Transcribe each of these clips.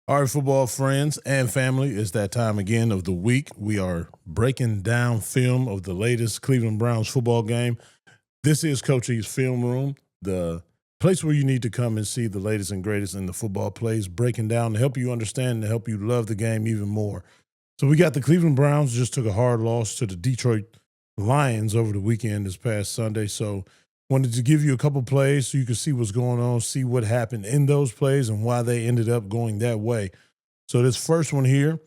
All right, football friends and family, it's that time again of the week. We are breaking down film of the latest Cleveland Browns football game. This is Coach E's Film Room, the place where you need to come and see the latest and greatest in the football plays, breaking down to help you understand, to help you love the game even more. So we got the Cleveland Browns just took a hard loss to the Detroit Lions over the weekend this past Sunday. So wanted to give you a couple plays so you can see what's going on, see what happened in those plays and why they ended up going that way. So this first one here,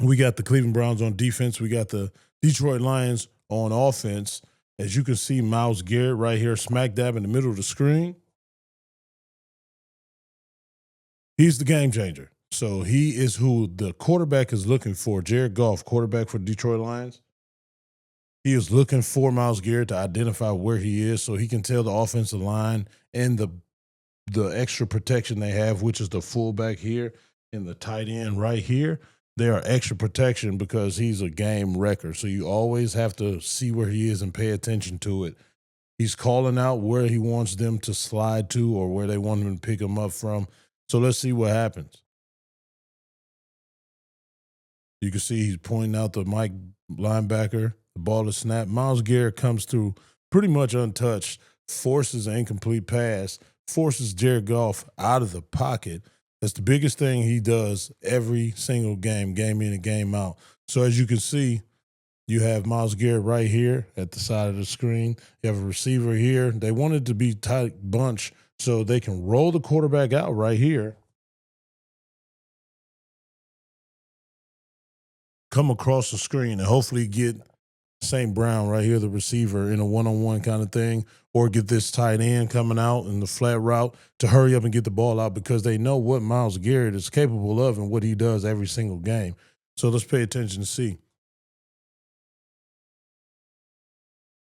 we got the Cleveland Browns on defense. We got the Detroit Lions on offense. As you can see, Myles Garrett right here, smack dab in the middle of the screen. He's the game changer. So he is who the quarterback is looking for. Jared Goff, quarterback for the Detroit Lions. He is looking for Myles Garrett to identify where he is so he can tell the offensive line and the extra protection they have, which is the fullback here and the tight end right here. They are extra protection because he's a game wrecker. So you always have to see where he is and pay attention to it. He's calling out where he wants them to slide to or where they want him to pick him up from. So let's see what happens. You can see he's pointing out the Mike linebacker. The ball is snapped. Myles Garrett comes through pretty much untouched, forces an incomplete pass, forces Jared Goff out of the pocket. That's the biggest thing he does every single game, game in and game out. So as you can see, you have Myles Garrett right here at the side of the screen. You have a receiver here. They want it to be tight bunch so they can roll the quarterback out right here, come across the screen, and hopefully get St. Brown right here, the receiver, in a one-on-one kind of thing, or get this tight end coming out in the flat route to hurry up and get the ball out because they know what Myles Garrett is capable of and what he does every single game. So let's pay attention to see.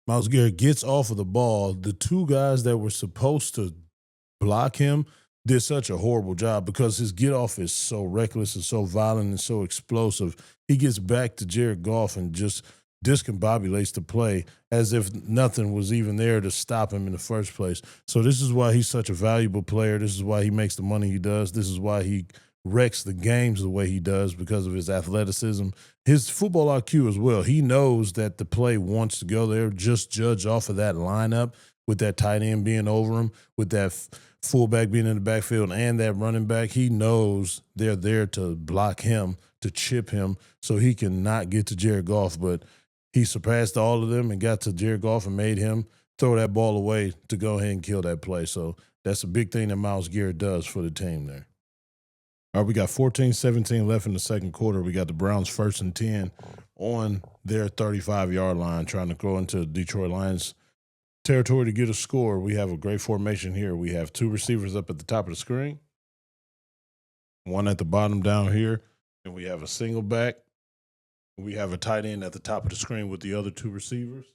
Myles Garrett gets off of the ball. The two guys that were supposed to block him did such a horrible job because his get off is so reckless and so violent and so explosive. He gets back to Jared Goff and just discombobulates the play as if nothing was even there to stop him in the first place. So this is why he's such a valuable player. This is why he makes the money he does. This is why he wrecks the games the way he does because of his athleticism, his football IQ as well. He knows that the play wants to go there, just judge off of that lineup with that tight end being over him, with that fullback being in the backfield and that running back. He knows they're there to block him, to chip him so he can not get to Jared Goff. But he surpassed all of them and got to Jared Goff and made him throw that ball away to go ahead and kill that play. So that's a big thing that Myles Garrett does for the team there. All right, we got 14-17 left in the second quarter. We got the Browns 1st and 10 on their 35-yard line, trying to go into Detroit Lions territory to get a score. We have a great formation here. We have two receivers up at the top of the screen, one at the bottom down here, and we have a single back. We have a tight end at the top of the screen with the other two receivers.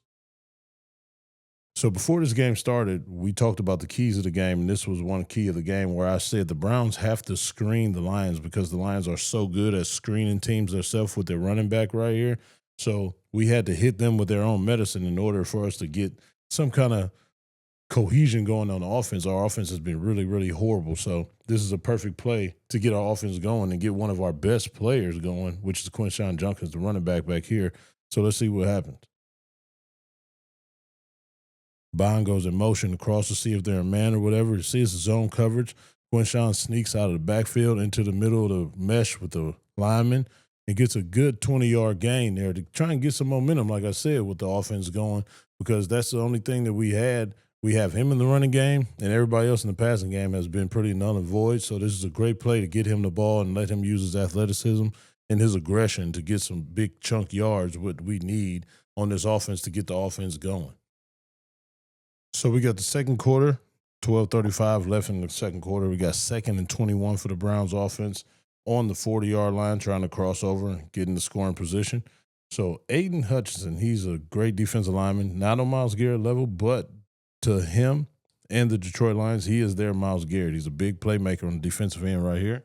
So before this game started, we talked about the keys of the game, and this was one key of the game where I said the Browns have to screen the Lions because the Lions are so good at screening teams themselves with their running back right here. So we had to hit them with their own medicine in order for us to get some kind of cohesion going on the offense. Our offense has been really, really horrible. So this is a perfect play to get our offense going and get one of our best players going, which is Quinshon Judkins, the running back here. So let's see what happens. Bond goes in motion across to see if they're a man or whatever. To see it's zone coverage. Quinshon sneaks out of the backfield into the middle of the mesh with the lineman and gets a good 20-yard gain there to try and get some momentum, like I said, with the offense going, because that's the only thing that we had. We have him in the running game, and everybody else in the passing game has been pretty null and void. So this is a great play to get him the ball and let him use his athleticism and his aggression to get some big chunk yards, what we need on this offense to get the offense going. So we got the second quarter, 12:35 left in the second quarter. We got 2nd and 21 for the Browns offense on the 40-yard line, trying to cross over and get in the scoring position. So Aiden Hutchinson, he's a great defensive lineman, not on Myles Garrett level, but to him and the Detroit Lions, he is their Myles Garrett. He's a big playmaker on the defensive end right here.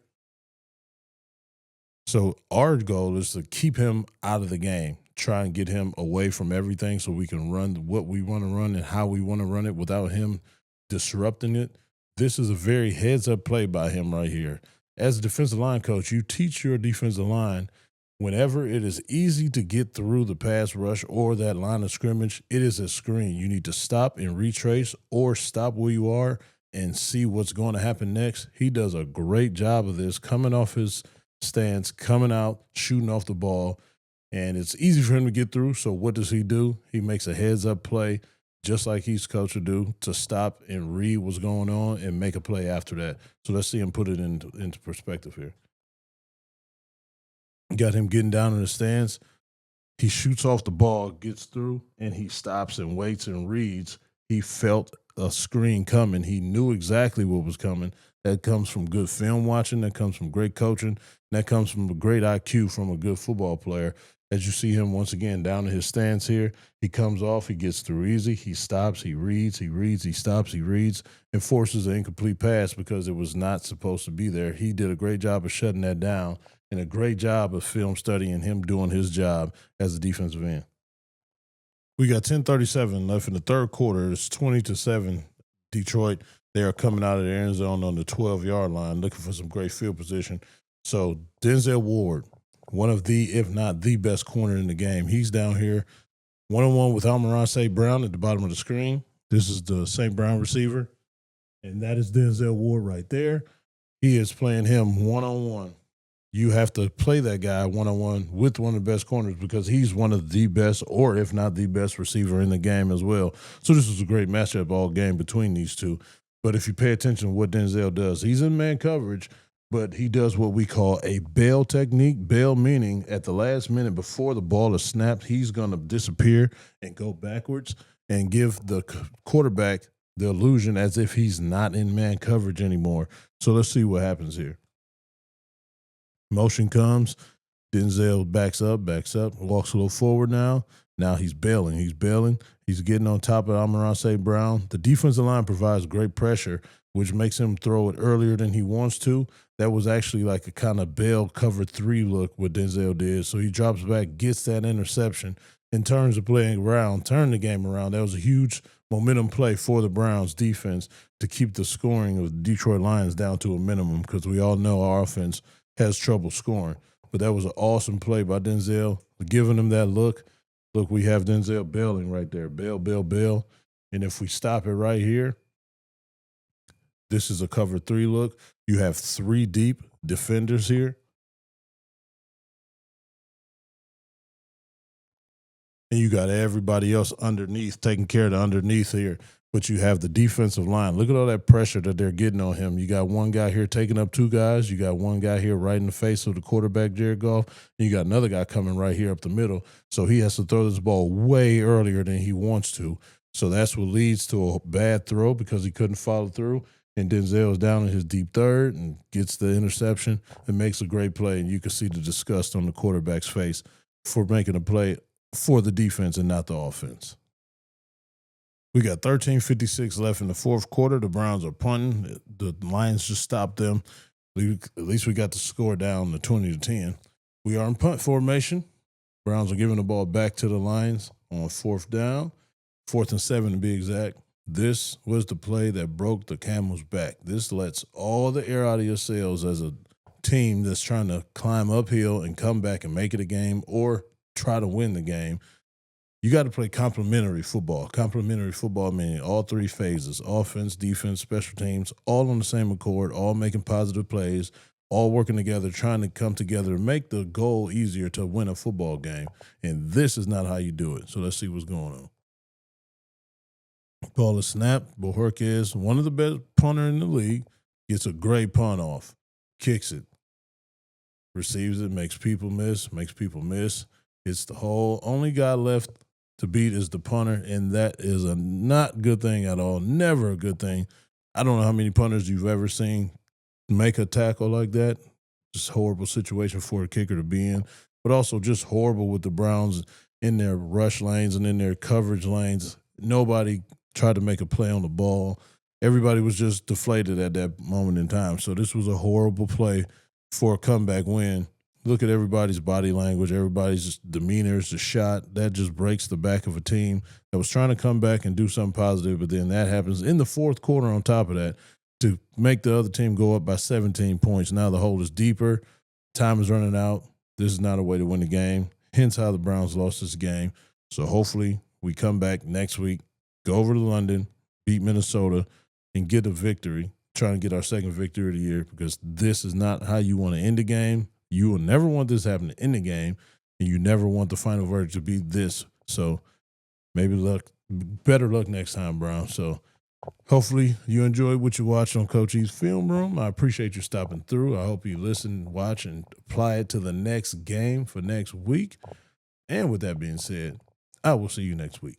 So our goal is to keep him out of the game, try and get him away from everything so we can run what we want to run and how we want to run it without him disrupting it. This is a very heads-up play by him right here. as a defensive line coach, you teach your defensive line whenever it is easy to get through the pass rush or that line of scrimmage, it is a screen. You need to stop and retrace or stop where you are and see what's going to happen next. He does a great job of this, coming off his stance, coming out, shooting off the ball, and it's easy for him to get through. So what does he do? He makes a heads-up play, just like he's coached to do, to stop and read what's going on and make a play after that. So let's see him put it into perspective here. Got him getting down in the stands. He shoots off the ball, gets through, and he stops and waits and reads. He felt a screen coming. He knew exactly what was coming. That comes from good film watching. That comes from great coaching. That comes from a great IQ from a good football player. As you see him once again down in his stance here, he comes off, he gets through easy, he stops, he reads, he stops, he reads, and forces an incomplete pass because it was not supposed to be there. He did a great job of shutting that down and a great job of film studying, him doing his job as a defensive end. We got 10:37 left in the third quarter. It's 20-7 Detroit. They are coming out of the end zone on the 12-yard line looking for some great field position. So Denzel Ward, one of the, if not the best corner in the game. He's down here one-on-one with Amon-Ra St. Brown at the bottom of the screen. This is the St. Brown receiver, and that is Denzel Ward right there. He is playing him one-on-one. You have to play that guy one-on-one with one of the best corners because he's one of the best, or if not the best receiver in the game as well. So this was a great matchup all game between these two. But if you pay attention to what Denzel does, he's in man coverage, but he does what we call a bail technique. Bail meaning at the last minute before the ball is snapped, he's going to disappear and go backwards and give the quarterback the illusion as if he's not in man coverage anymore. So let's see what happens here. Motion comes. Denzel backs up, walks a little forward now. Now he's bailing. He's getting on top of Amon-Ra St. Brown. The defensive line provides great pressure, which makes him throw it earlier than he wants to. That was actually like a kind of bail cover 3 look what Denzel did. So he drops back, gets that interception, and turns the game around. That was a huge momentum play for the Browns defense to keep the scoring of the Detroit Lions down to a minimum because we all know our offense has trouble scoring. But that was an awesome play by Denzel, giving him that look. Look, we have Denzel bailing right there. Bail. And if we stop it right here, this is a cover 3 look. You have 3 deep defenders here. And you got everybody else underneath, taking care of the underneath here. But you have the defensive line. Look at all that pressure that they're getting on him. You got one guy here taking up 2 guys. You got one guy here right in the face of the quarterback, Jared Goff. And you got another guy coming right here up the middle. So he has to throw this ball way earlier than he wants to. So that's what leads to a bad throw because he couldn't follow through. And Denzel is down in his deep third and gets the interception and makes a great play. And you can see the disgust on the quarterback's face for making a play for the defense and not the offense. We got 13:56 left in the fourth quarter. The Browns are punting. The Lions just stopped them. At least we got the score down to 20-10. We are in punt formation. Browns are giving the ball back to the Lions on 4th down, 4th and 7 to be exact. This was the play that broke the camel's back. This lets all the air out of your sails as a team that's trying to climb uphill and come back and make it a game or try to win the game. You got to play complementary football. Complementary football meaning all 3 phases, offense, defense, special teams, all on the same accord, all making positive plays, all working together, trying to come together to make the goal easier to win a football game. And this is not how you do it. So let's see what's going on. Ball is snapped. Bojorquez, one of the best punter in the league, gets a great punt off, kicks it, receives it, makes people miss. It's the hole. Only guy left to beat is the punter, and that is a not good thing at all. Never a good thing. I don't know how many punters you've ever seen make a tackle like that. Just horrible situation for a kicker to be in, but also just horrible with the Browns in their rush lanes and in their coverage lanes. Nobody tried to make a play on the ball. Everybody was just deflated at that moment in time. So this was a horrible play for a comeback win. Look at everybody's body language, everybody's demeanor, the shot. That just breaks the back of a team that was trying to come back and do something positive, but then that happens in the fourth quarter on top of that. to make the other team go up by 17 points. Now the hole is deeper. Time is running out. This is not a way to win the game. Hence how the Browns lost this game. So hopefully we come back next week, go over to London, beat Minnesota, and get a victory, trying to get our second victory of the year, because this is not how you want to end the game. You will never want this to happen to end the game, and you never want the final verdict to be this. So maybe better luck next time, Brown. So hopefully you enjoyed what you watched on Coach E's Film Room. I appreciate you stopping through. I hope you listen, watch, and apply it to the next game for next week. And with that being said, I will see you next week.